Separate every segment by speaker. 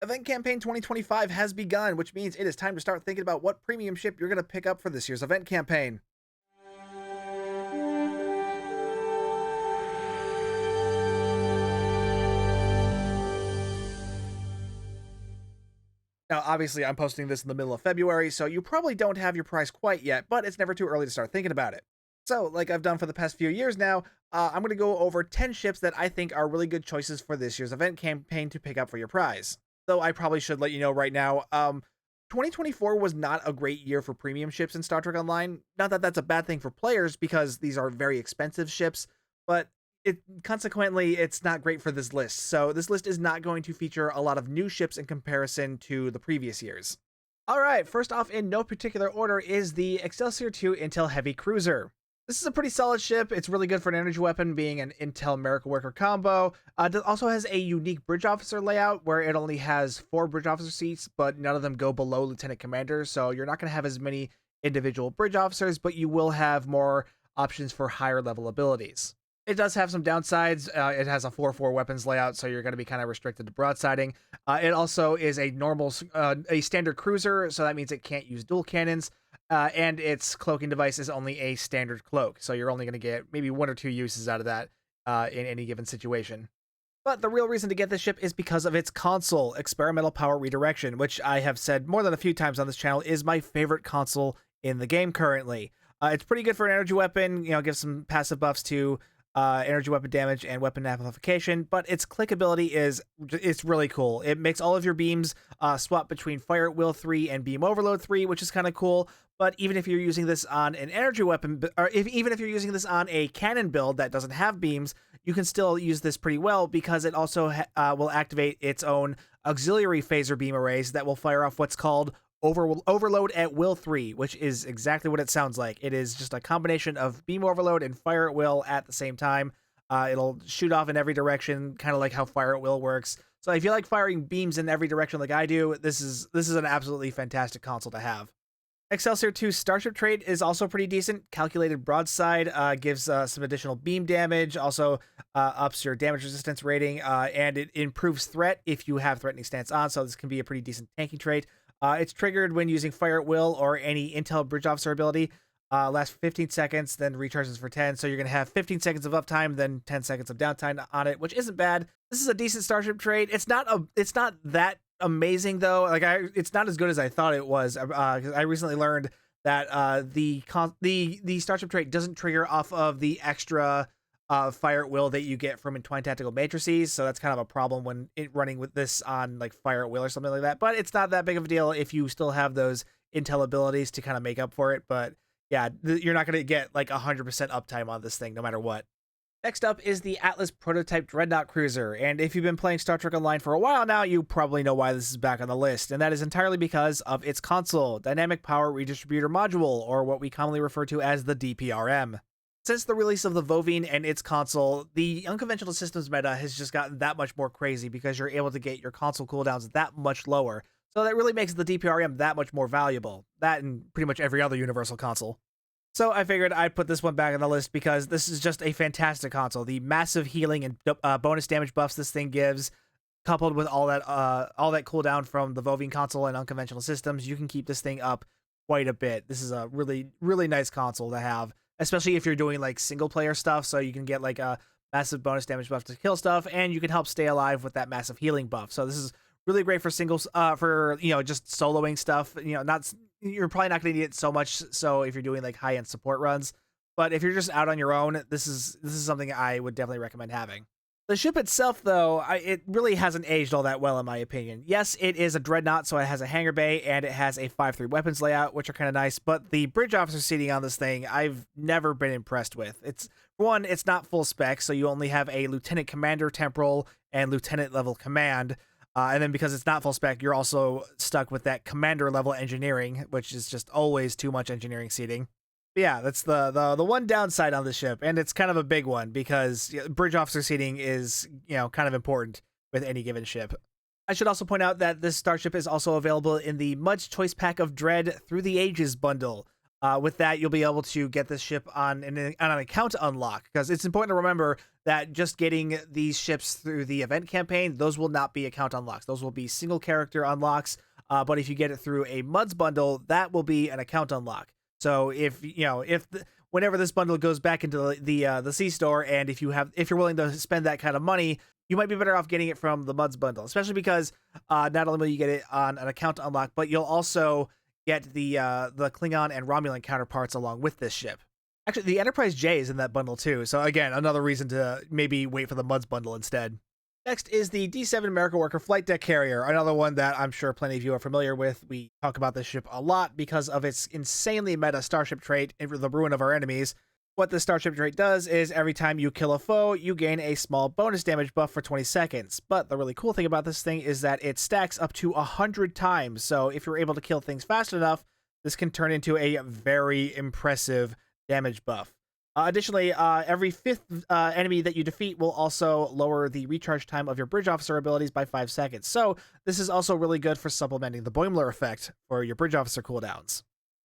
Speaker 1: Event Campaign 2025 has begun, which means it is time to start thinking about what premium ship you're going to pick up for this year's event campaign. Now, obviously, I'm posting this in the middle of February, so you probably don't have your price quite yet, but it's never too early to start thinking about it. So, like I've done for the past few years now, I'm going to go over 10 ships that I think are really good choices for this year's event campaign to pick up for your prize. Though I probably should let you know right now, 2024 was not a great year for premium ships in Star Trek Online. Not that that's a bad thing for players, because these are very expensive ships, but consequently it's not great for this list. So this list is not going to feature a lot of new ships in comparison to the previous years. All right, first off, in no particular order, is the Excelsior II Intel Heavy Cruiser. This is a pretty solid ship. It's really good for an energy weapon, being an Intel Miracle Worker combo. It also has a unique bridge officer layout where it only has 4 bridge officer seats, but none of them go below Lieutenant Commander. So you're not going to have as many individual bridge officers, but you will have more options for higher level abilities. It does have some downsides. It has a 4-4 weapons layout, so you're going to be kind of restricted to broadsiding. It also is a standard cruiser, so that means it can't use dual cannons. And its cloaking device is only a standard cloak, so you're only going to get maybe 1 or 2 uses out of that in any given situation. But the real reason to get this ship is because of its console, Experimental Power Redirection, which I have said more than a few times on this channel is my favorite console in the game currently. It's pretty good for an energy weapon, gives some passive buffs to energy weapon damage and weapon amplification, but its clickability it's really cool. It makes all of your beams swap between Fire at Will 3 and Beam Overload 3, which is kind of cool. But even if you're using this on an energy weapon, or even if you're using this on a cannon build that doesn't have beams, you can still use this pretty well, because it also will activate its own auxiliary phaser beam arrays that will fire off what's called Overload at Will 3, which is exactly what it sounds like. It is just a combination of beam overload and fire at will at the same time. It'll shoot off in every direction, kind of like how fire at will works. So if you like firing beams in every direction like I do, this is an absolutely fantastic console to have. Excelsior II Starship Trade is also pretty decent. Calculated broadside gives some additional beam damage, also ups your damage resistance rating, and it improves threat if you have threatening stance on, so this can be a pretty decent tanking trait. It's triggered when using Fire at Will or any Intel Bridge Officer ability. Lasts for 15 seconds, then recharges for 10. So you're going to have 15 seconds of uptime, then 10 seconds of downtime on it, which isn't bad. This is a decent Starship trade. It's not that amazing though. It's not as good as I thought it was. 'Cause I recently learned that the Starship trait doesn't trigger off of the extra Fire at Will that you get from Entwined Tactical Matrices, so that's kind of a problem when running with this on like Fire at Will or something like that. But it's not that big of a deal if you still have those intel abilities to kind of make up for it. But yeah, you're not going to get like 100% uptime on this thing no matter what. Next up is the Atlas Prototype Dreadnought Cruiser, and if you've been playing Star Trek Online for a while now, you probably know why this is back on the list, and that is entirely because of its console, Dynamic Power Redistributor Module, or what we commonly refer to as the DPRM. Since the release of the Vovine and its console, the unconventional systems meta has just gotten that much more crazy, because you're able to get your console cooldowns that much lower, so that really makes the DPRM that much more valuable. That and pretty much every other Universal console. So I figured I'd put this one back on the list because this is just a fantastic console. The massive healing and bonus damage buffs this thing gives, coupled with all that cooldown from the Vovine console and unconventional systems, you can keep this thing up quite a bit. This is a really, really nice console to have, especially if you're doing like single player stuff. So you can get like a massive bonus damage buff to kill stuff, and you can help stay alive with that massive healing buff. So this is really great for singles, for just soloing stuff. You're probably not going to need it so much. So if you're doing like high end support runs, but if you're just out on your own, this is something I would definitely recommend having. The ship itself, though, it really hasn't aged all that well in my opinion. Yes, it is a dreadnought, so it has a hangar bay and it has a 5-3 weapons layout, which are kind of nice. But the bridge officer seating on this thing, I've never been impressed with. For one, it's not full spec, so you only have a lieutenant commander temporal and lieutenant level command. And then because it's not full spec, you're also stuck with that commander level engineering, which is just always too much engineering seating. But yeah, that's the one downside on the ship, and it's kind of a big one because bridge officer seating is kind of important with any given ship. I should also point out that this starship is also available in the Mud's Choice Pack of Dread Through the Ages bundle. With that, you'll be able to get this ship on an account unlock, because it's important to remember that just getting these ships through the event campaign, those will not be account unlocks. Those will be single character unlocks. But if you get it through a MUDs bundle, that will be an account unlock. So whenever this bundle goes back into the C store, and if you're willing to spend that kind of money, you might be better off getting it from the MUDs bundle, especially because not only will you get it on an account unlock, but you'll also get the Klingon and Romulan counterparts along with this ship. Actually, the Enterprise J is in that bundle too, so again, another reason to maybe wait for the MUDs bundle instead. Next is the D7 American Worker Flight Deck Carrier, another one that I'm sure plenty of you are familiar with. We talk about this ship a lot because of its insanely meta starship trait, The Ruin of Our Enemies. What this starship trait does is every time you kill a foe, you gain a small bonus damage buff for 20 seconds. But the really cool thing about this thing is that it stacks up to 100 times. So if you're able to kill things fast enough, this can turn into a very impressive damage buff. Additionally, every fifth enemy that you defeat will also lower the recharge time of your bridge officer abilities by 5 seconds. So this is also really good for supplementing the Boimler effect for your bridge officer cooldowns.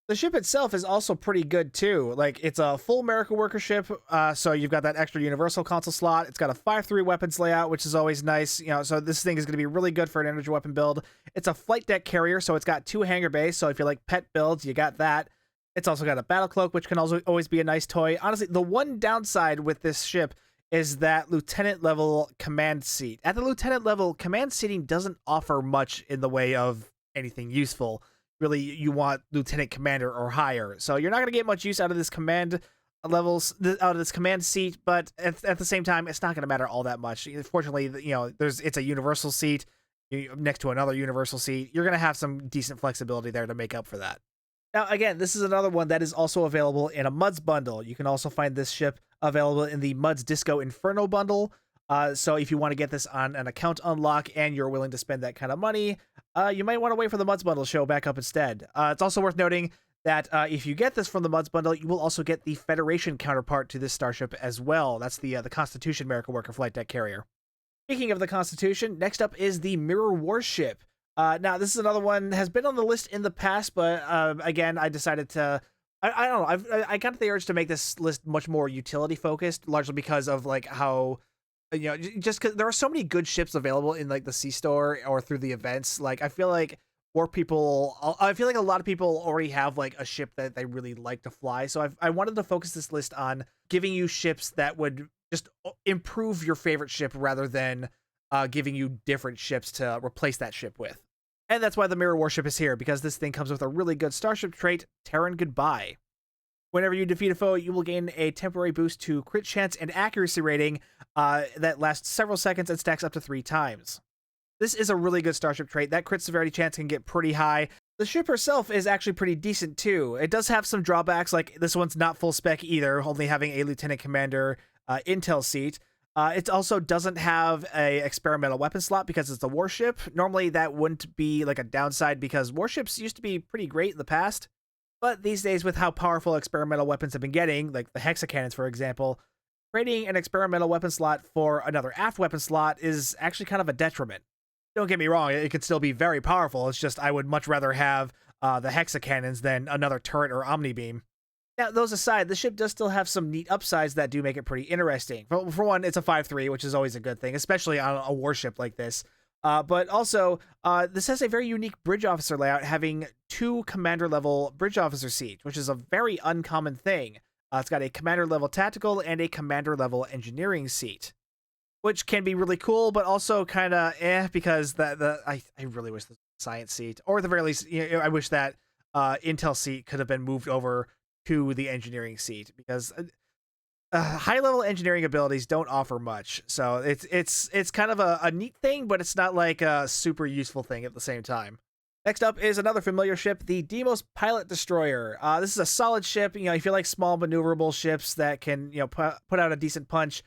Speaker 1: The ship itself is also pretty good too. Like, it's a full American Worker ship, so you've got that extra universal console slot. It's got a 5-3 weapons layout, which is always nice. So this thing is going to be really good for an energy weapon build. It's a flight deck carrier, so it's got 2 hangar bays. So if you like pet builds, you got that. It's also got a battle cloak, which can also always be a nice toy. Honestly, the one downside with this ship is that lieutenant level command seat. At the lieutenant level, command seating doesn't offer much in the way of anything useful. Really, you want lieutenant commander or higher, so you're not going to get much use out of this command levels, out of this command seat. But at the same time, it's not going to matter all that much. Fortunately, it's a universal seat next to another universal seat. You're going to have some decent flexibility there to make up for that. Now, again, this is another one that is also available in a MUDs bundle. You can also find this ship available in the MUDs Disco Inferno bundle. So if you want to get this on an account unlock and you're willing to spend that kind of money, you might want to wait for the MUDs bundle to show back up instead. It's also worth noting that if you get this from the MUDs bundle, you will also get the Federation counterpart to this starship as well. That's the Constitution American Worker Flight Deck Carrier. Speaking of the Constitution, next up is the Mirror Warship. Now, this is another one that has been on the list in the past, but again, I decided to... I don't know. I got the urge to make this list much more utility focused, largely because of like how... just because there are so many good ships available in like the C store or through the events. Like, I feel like a lot of people already have like a ship that they really like to fly. So I wanted to focus this list on giving you ships that would just improve your favorite ship rather than giving you different ships to replace that ship with. And that's why the Mirror Warship is here, because this thing comes with a really good starship trait, Terran Goodbye. Whenever you defeat a foe, you will gain a temporary boost to crit chance and accuracy rating that lasts several seconds and stacks up to 3 times. This is a really good starship trait. That crit severity chance can get pretty high. The ship herself is actually pretty decent too. It does have some drawbacks, like this one's not full spec either, only having a Lieutenant Commander intel seat. It also doesn't have a experimental weapon slot because it's a warship. Normally that wouldn't be like a downside because warships used to be pretty great in the past. But these days, with how powerful experimental weapons have been getting, like the hexacannons, for example, creating an experimental weapon slot for another aft weapon slot is actually kind of a detriment. Don't get me wrong, it could still be very powerful. It's just I would much rather have the hexacannons than another turret or omni-beam. Now, those aside, the ship does still have some neat upsides that do make it pretty interesting. For one, it's a 5-3, which is always a good thing, especially on a warship like this. But also, this has a very unique bridge officer layout, having 2 commander-level bridge officer seats, which is a very uncommon thing. It's got a commander-level tactical and a commander-level engineering seat, which can be really cool, but also kind of because I really wish the science seat, or at the very least, I wish that intel seat could have been moved over to the engineering seat, because high-level engineering abilities don't offer much, so it's kind of a neat thing, but it's not like a super useful thing at the same time. Next up is another familiar ship, the Deimos Pilot Destroyer. This is a solid ship. If you like small maneuverable ships that can put out a decent punch,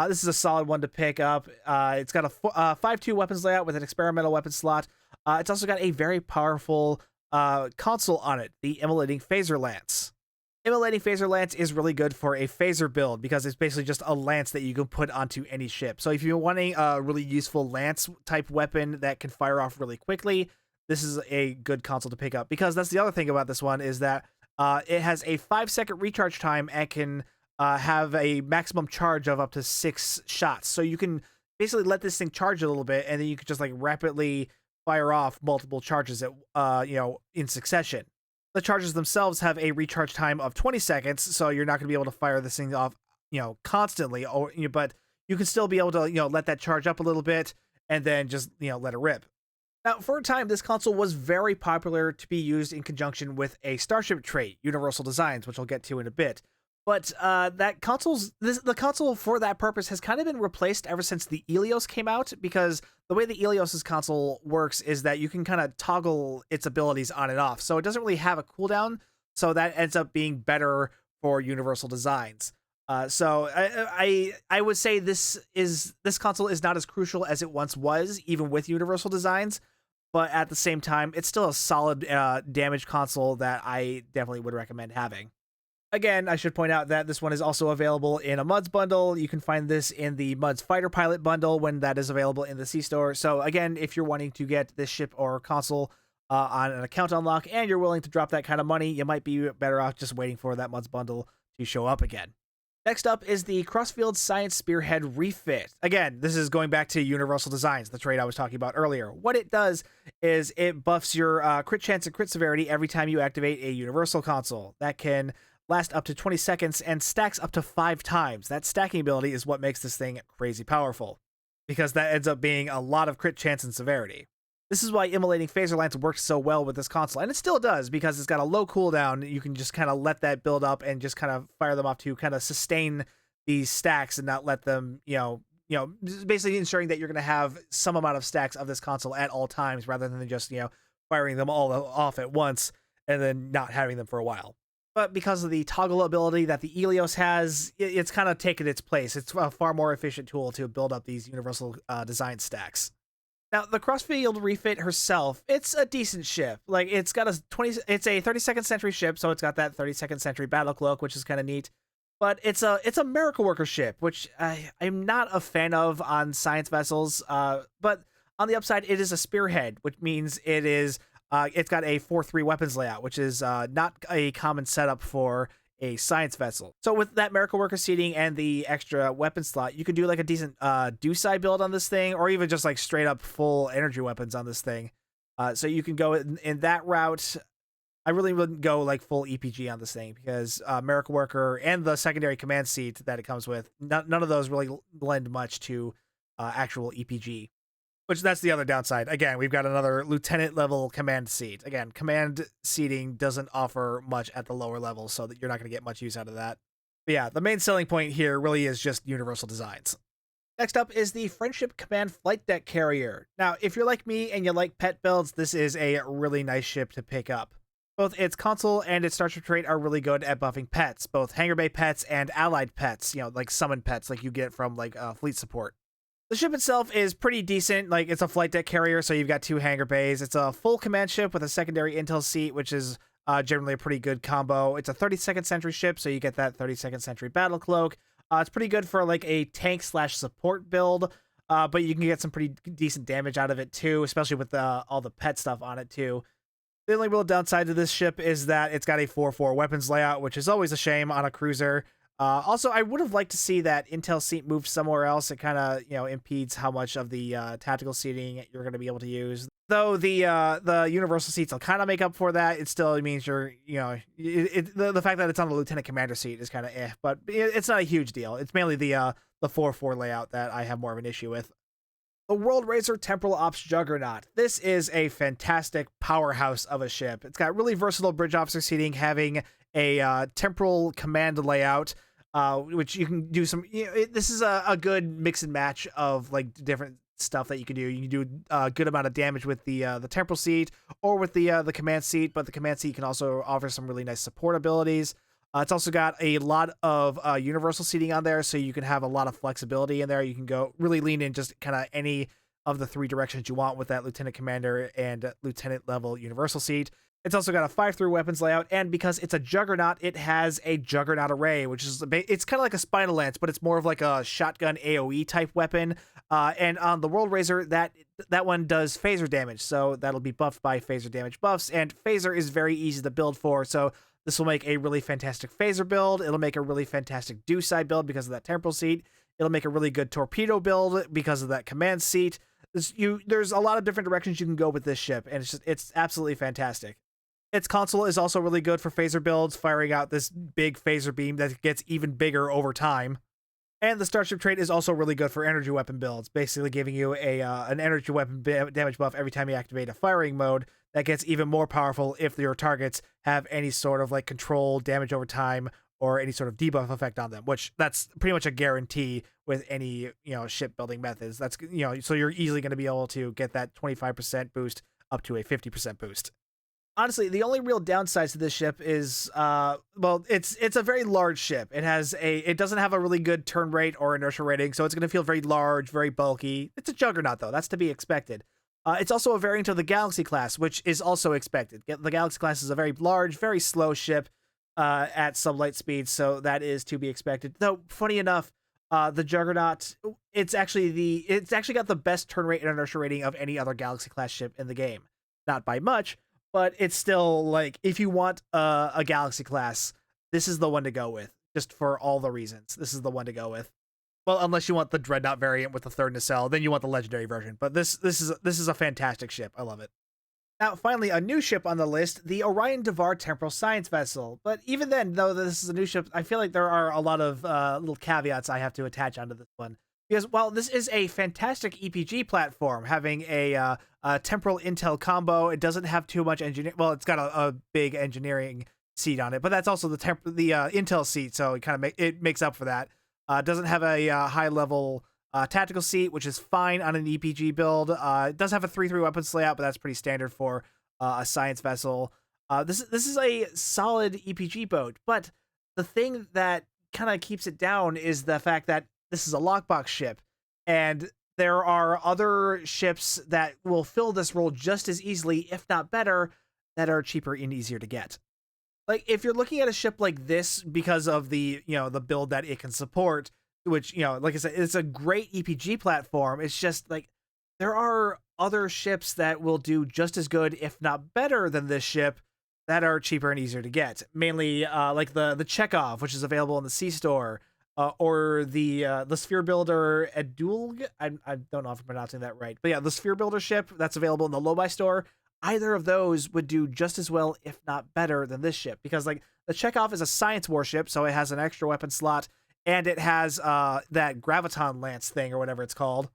Speaker 1: this is a solid one to pick up. It's got a 5-2 weapons layout with an experimental weapon slot. It's also got a very powerful console on it, the Immolating Phaser Lance. Immolating Phaser Lance is really good for a phaser build because it's basically just a lance that you can put onto any ship. So if you're wanting a really useful lance type weapon that can fire off really quickly, this is a good console to pick up, because that's the other thing about this one, is that It has a 5-second recharge time and can have a maximum charge of up to 6 shots. So you can basically let this thing charge a little bit, and then you can just like rapidly fire off multiple charges at in succession. The charges themselves have a recharge time of 20 seconds, so you're not going to be able to fire this thing off, constantly, but you can still be able to, let that charge up a little bit and then just, let it rip. Now, for a time, this console was very popular to be used in conjunction with a Starship trait, Universal Designs, which I'll get to in a bit. But the console for that purpose has kind of been replaced ever since the Ilios came out, because the way the Ilios' console works is that you can kind of toggle its abilities on and off. So it doesn't really have a cooldown, so that ends up being better for Universal Designs. So I would say this console is not as crucial as it once was, even with Universal Designs. But at the same time, it's still a solid damage console that I definitely would recommend having. Again, I should point out that this one is also available in a MUDs bundle. You can find this in the MUDs Fighter Pilot bundle when that is available in the C-Store. So again, if you're wanting to get this ship or console on an account unlock and you're willing to drop that kind of money, you might be better off just waiting for that MUDs bundle to show up again. Next up is the Crossfield Science Spearhead Refit. Again, this is going back to Universal Designs, the trait I was talking about earlier. What it does is it buffs your crit chance and crit severity every time you activate a Universal console. That can last up to 20 seconds and stacks up to 5 times. That stacking ability is what makes this thing crazy powerful, because that ends up being a lot of crit chance and severity. This is why immolating phaser lines works so well with this console, and it still does, because it's got a low cooldown. You can just kind of let that build up and just kind of fire them off to kind of sustain these stacks and not let them, basically ensuring that you're going to have some amount of stacks of this console at all times, rather than just, firing them all off at once and then not having them for a while. But because of the toggle ability that the Ilios has, it's kind of taken its place. It's a far more efficient tool to build up these Universal Design stacks. Now, the Crossfield Refit herself, it's a decent ship. Like, it's a 32nd century ship, so it's got that 32nd century battle cloak, which is kind of neat. But it's a miracle worker ship, which I'm not a fan of on science vessels. But on the upside, it is a spearhead, which means it's got a 4-3 weapons layout, which is not a common setup for a science vessel. So with that miracle worker seating and the extra weapon slot, you could do like a decent Dusai build on this thing, or even just like straight up full energy weapons on this thing. So you can go in that route. I really wouldn't go like full EPG on this thing, because miracle worker and the secondary command seat that it comes with, none of those really lend much to actual EPG. Which, that's the other downside. Again, we've got another lieutenant level command seat. Again, command seating doesn't offer much at the lower levels, so that you're not going to get much use out of that. But yeah, the main selling point here really is just Universal Designs. Next up is the Friendship Command Flight Deck Carrier. Now, if you're like me and you like pet builds, this is a really nice ship to pick up. Both its console and its starship trait are really good at buffing pets, both hangar bay pets and allied pets, like summon pets like you get from like fleet support. The ship itself is pretty decent. Like, it's a flight deck carrier, so you've got 2 hangar bays. It's a full command ship with a secondary intel seat, which is generally a pretty good combo. It's a 32nd century ship, so you get that 32nd century battle cloak. It's pretty good for like a tank/support build, but you can get some pretty decent damage out of it too, especially with all the pet stuff on it too. The only real downside to this ship is that it's got a 4-4 weapons layout, which is always a shame on a cruiser. Also, I would have liked to see that intel seat moved somewhere else. It kind of, impedes how much of the tactical seating you're going to be able to use. Though the universal seats will kind of make up for that, it still means you're, the fact that it's on the lieutenant commander seat is kind of but it's not a huge deal. It's mainly the 4-4 layout that I have more of an issue with. The World Razer Temporal Ops Juggernaut. This is a fantastic powerhouse of a ship. It's got really versatile bridge officer seating, having a temporal command layout, which you can do some. This is a good mix and match of like different stuff that you can do. You can do a good amount of damage with the temporal seat or with the command seat, but the command seat can also offer some really nice support abilities. It's also got a lot of universal seating on there, so you can have a lot of flexibility in there. You can go really lean in just kind of any of the 3 directions you want with that lieutenant commander and lieutenant level universal seat. It's also got a 5-through weapons layout, and because it's a juggernaut, it has a juggernaut array, which is it's kind of like a spinal lance, but it's more of like a shotgun AoE type weapon. And on the World Razer, that one does phaser damage, so that'll be buffed by phaser damage buffs. And phaser is very easy to build for, so This will make a really fantastic phaser build. It'll make a really fantastic side build because of that temporal seat. It'll make a really good torpedo build because of that command seat. There's a lot of different directions you can go with this ship, and it's absolutely fantastic. Its console is also really good for phaser builds, firing out this big phaser beam that gets even bigger over time. And the Starship trait is also really good for energy weapon builds, basically giving you an energy weapon damage buff every time you activate a firing mode that gets even more powerful if your targets have any sort of like control, damage over time, or any sort of debuff effect on them, which that's pretty much a guarantee with any, ship building methods. That's, so you're easily going to be able to get that 25% boost up to a 50% boost. Honestly, the only real downsides to this ship is, it's a very large ship. It doesn't have a really good turn rate or inertia rating, so it's going to feel very large, very bulky. It's a juggernaut, though. That's to be expected. It's also a variant of the Galaxy class, which is also expected. The Galaxy class is a very large, very slow ship at sublight speeds, so that is to be expected. Though, funny enough, the Juggernaut, it's actually got the best turn rate and inertia rating of any other Galaxy class ship in the game. Not by much, but it's still, like, if you want a Galaxy class, this is the one to go with, just for all the reasons. This is the one to go with. Well, unless you want the Dreadnought variant with the third nacelle, then you want the legendary version. But this is a fantastic ship. I love it. Now, finally, a new ship on the list, the Orion Devar Temporal Science Vessel. But even then, though this is a new ship, I feel like there are a lot of little caveats I have to attach onto this one. Because while this is a fantastic EPG platform, having a temporal intel combo, it doesn't have too much engineering. Well, it's got a big engineering seat on it, but that's also the intel seat, so it makes up for that. Doesn't have a high level tactical seat, which is fine on an EPG build. It does have a 3-3 weapons layout, but that's pretty standard for a science vessel. This is a solid EPG boat, but the thing that kind of keeps it down is the fact that this is a lockbox ship, and there are other ships that will fill this role just as easily, if not better, that are cheaper and easier to get. Like, if you're looking at a ship like this because of the build that it can support, which, like I said, it's a great EPG platform. It's just like there are other ships that will do just as good, if not better, than this ship that are cheaper and easier to get. Mainly like the Chekhov, which is available in the C-Store, or the Sphere Builder Edulg. I don't know if I'm pronouncing that right. But yeah, the Sphere Builder ship that's available in the Low Buy Store. Either of those would do just as well, if not better, than this ship. Because, like, the Chekhov is a science warship, so it has an extra weapon slot, and it has that graviton lance thing, or whatever it's called.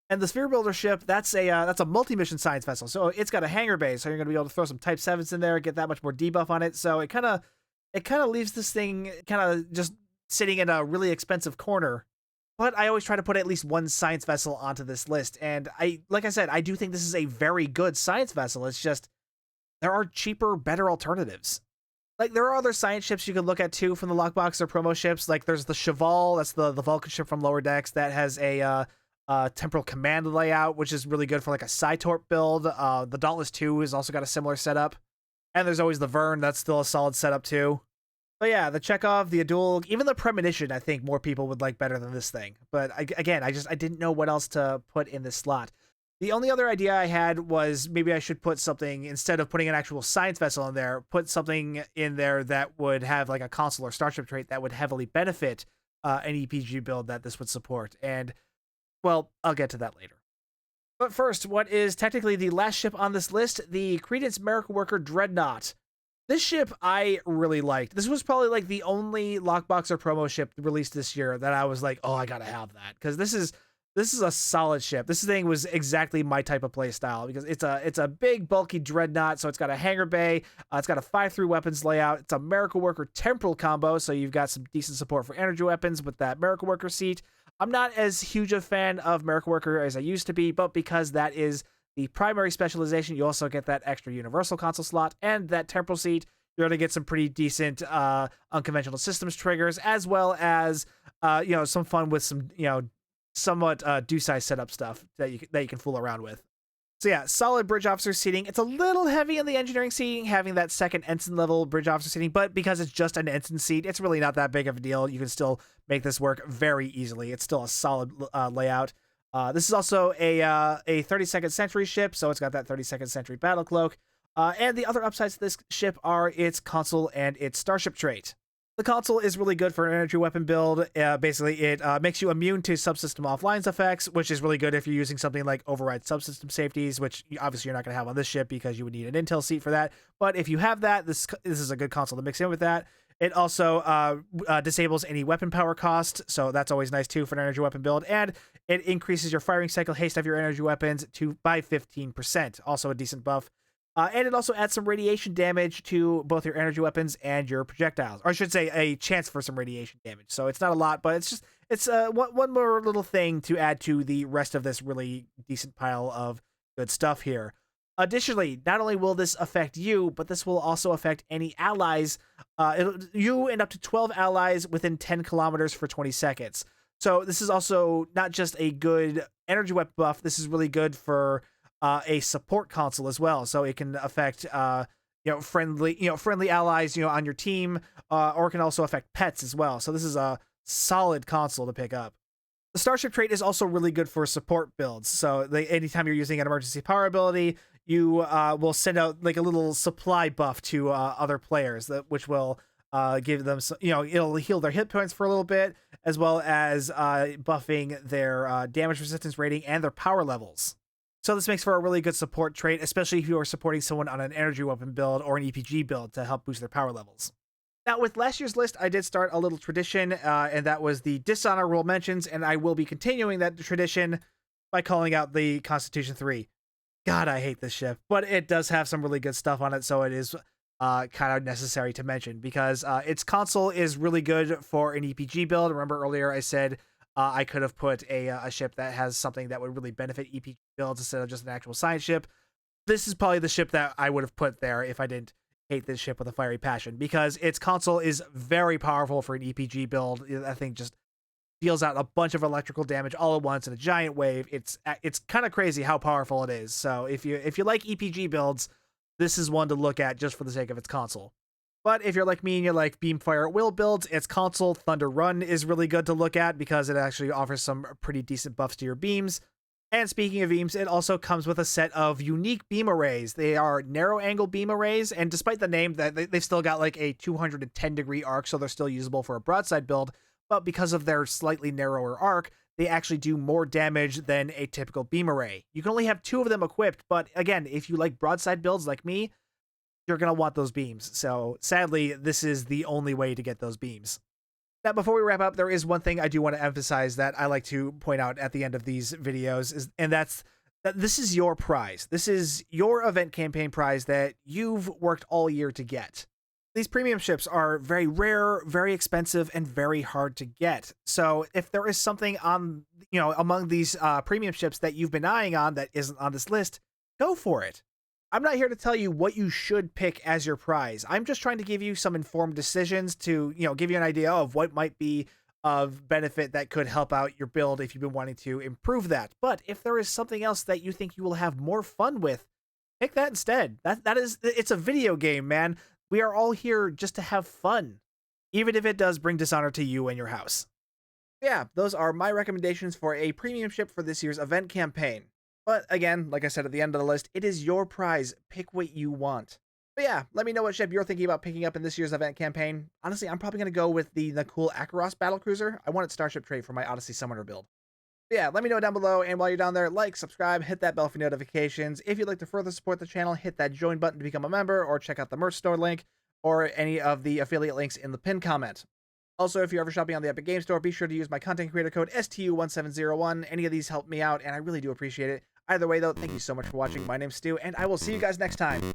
Speaker 1: And the Sphere Builder ship, that's a multi-mission science vessel, so it's got a hangar bay, so you're going to be able to throw some Type 7s in there, get that much more debuff on it, so it kind of leaves this thing kind of just sitting in a really expensive corner. But I always try to put at least one science vessel onto this list. And like I said, I do think this is a very good science vessel. It's just, there are cheaper, better alternatives. Like, there are other science ships you can look at too from the Lockbox or promo ships. Like, there's the Cheval, that's the Vulcan ship from Lower Decks that has a temporal command layout, which is really good for like a Cytorp build. The Dauntless 2 has also got a similar setup. And there's always the Vern, that's still a solid setup too. But yeah, the Chekhov, the Edulg, even the Premonition, I think more people would like better than this thing. But I didn't know what else to put in this slot. The only other idea I had was maybe I should put something, instead of putting an actual science vessel in there, put something in there that would have like a console or starship trait that would heavily benefit an EPG build that this would support. And, well, I'll get to that later. But first, what is technically the last ship on this list, the Credence Miracle Worker Dreadnought. This ship I really liked. This was probably like the only Lockbox or promo ship released this year that I was like, oh, I gotta have that, because this is a solid ship. This thing was exactly my type of play style, because it's a big bulky dreadnought, so it's got a hangar bay, it's got a 5-3 weapons layout, it's a Miracle Worker temporal combo, so you've got some decent support for energy weapons with that Miracle Worker seat. I'm not as huge a fan of Miracle Worker as I used to be, but because that is the primary specialization, you also get that extra universal console slot and that temporal seat. You're going to get some pretty decent unconventional systems triggers, as well as some fun with some somewhat do-size setup stuff that you can fool around with. So yeah, solid bridge officer seating. It's a little heavy in the engineering seating, having that second ensign level bridge officer seating, but because it's just an ensign seat, it's really not that big of a deal. You can still make this work very easily. It's still a solid layout. This is also a 32nd century ship, so it's got that 32nd century battle cloak. And the other upsides to this ship are its console and its starship trait. The console is really good for an energy weapon build. Basically, it makes you immune to subsystem offlines effects, which is really good if you're using something like override subsystem safeties, which obviously you're not going to have on this ship because you would need an intel seat for that. But if you have that, this is a good console to mix in with that. It also disables any weapon power cost, so that's always nice too for an energy weapon build. And it increases your firing cycle haste of your energy weapons by 15%, also a decent buff. And it also adds some radiation damage to both your energy weapons and your projectiles. Or I should say a chance for some radiation damage. So it's not a lot, but it's one more little thing to add to the rest of this really decent pile of good stuff here. Additionally, not only will this affect you, but this will also affect any allies. You and up to 12 allies within 10 kilometers for 20 seconds. So this is also not just a good energy weapon buff. This is really good for a support console as well, so it can affect friendly allies on your team, or it can also affect pets as well. So this is a solid console to pick up. The Starship trait is also really good for support builds. So anytime you're using an emergency power ability, you will send out like a little supply buff to other players, which will give them it'll heal their hit points for a little bit, as well as buffing their damage resistance rating and their power levels. So this makes for a really good support trait, especially if you are supporting someone on an energy weapon build or an EPG build to help boost their power levels. Now, with last year's list, I did start a little tradition, and that was the Dishonorable Mentions, and I will be continuing that tradition by calling out the Constitution 3. God, I hate this ship, but it does have some really good stuff on it, so it is kind of necessary to mention, because its console is really good for an EPG build. Remember earlier I said I could have put a ship that has something that would really benefit EPG builds instead of just an actual science ship. This is probably the ship that I would have put there if I didn't hate this ship with a fiery passion, because its console is very powerful for an EPG build. I think just deals out a bunch of electrical damage all at once in a giant wave. It's kind of crazy how powerful it is. So if you like EPG builds, this is one to look at just for the sake of its console. But if you're like me and you like Beamfire at Will builds, its console, Thunder Run, is really good to look at because it actually offers some pretty decent buffs to your beams. And speaking of beams, it also comes with a set of unique beam arrays. They are narrow angle beam arrays, and despite the name, they've still got like a 210 degree arc, so they're still usable for a broadside build. But because of their slightly narrower arc, they actually do more damage than a typical beam array. You can only have 2 of them equipped, but again, if you like broadside builds like me, you're going to want those beams. So sadly, this is the only way to get those beams. Now, before we wrap up, there is one thing I do want to emphasize that I like to point out at the end of these videos, and that's that this is your prize. This is your event campaign prize that you've worked all year to get. These premium ships are very rare, very expensive, and very hard to get. So if there is something on, among these premium ships that you've been eyeing on that isn't on this list, go for it. I'm not here to tell you what you should pick as your prize. I'm just trying to give you some informed decisions to, give you an idea of what might be of benefit that could help out your build if you've been wanting to improve that. But if there is something else that you think you will have more fun with, pick that instead. It's a video game, man. We are all here just to have fun, even if it does bring dishonor to you and your house. Yeah, those are my recommendations for a premium ship for this year's event campaign. But again, like I said at the end of the list, it is your prize. Pick what you want. But yeah, let me know what ship you're thinking about picking up in this year's event campaign. Honestly, I'm probably going to go with the cool Akaros battlecruiser. I wanted Starship trait for my Odyssey Summoner build. But yeah, let me know down below, and while you're down there, like, subscribe, hit that bell for notifications. If you'd like to further support the channel, hit that join button to become a member, or check out the merch store link, or any of the affiliate links in the pinned comment. Also, if you're ever shopping on the Epic Game Store, be sure to use my content creator code STU1701. Any of these help me out, and I really do appreciate it. Either way, though, thank you so much for watching. My name's Stu, and I will see you guys next time.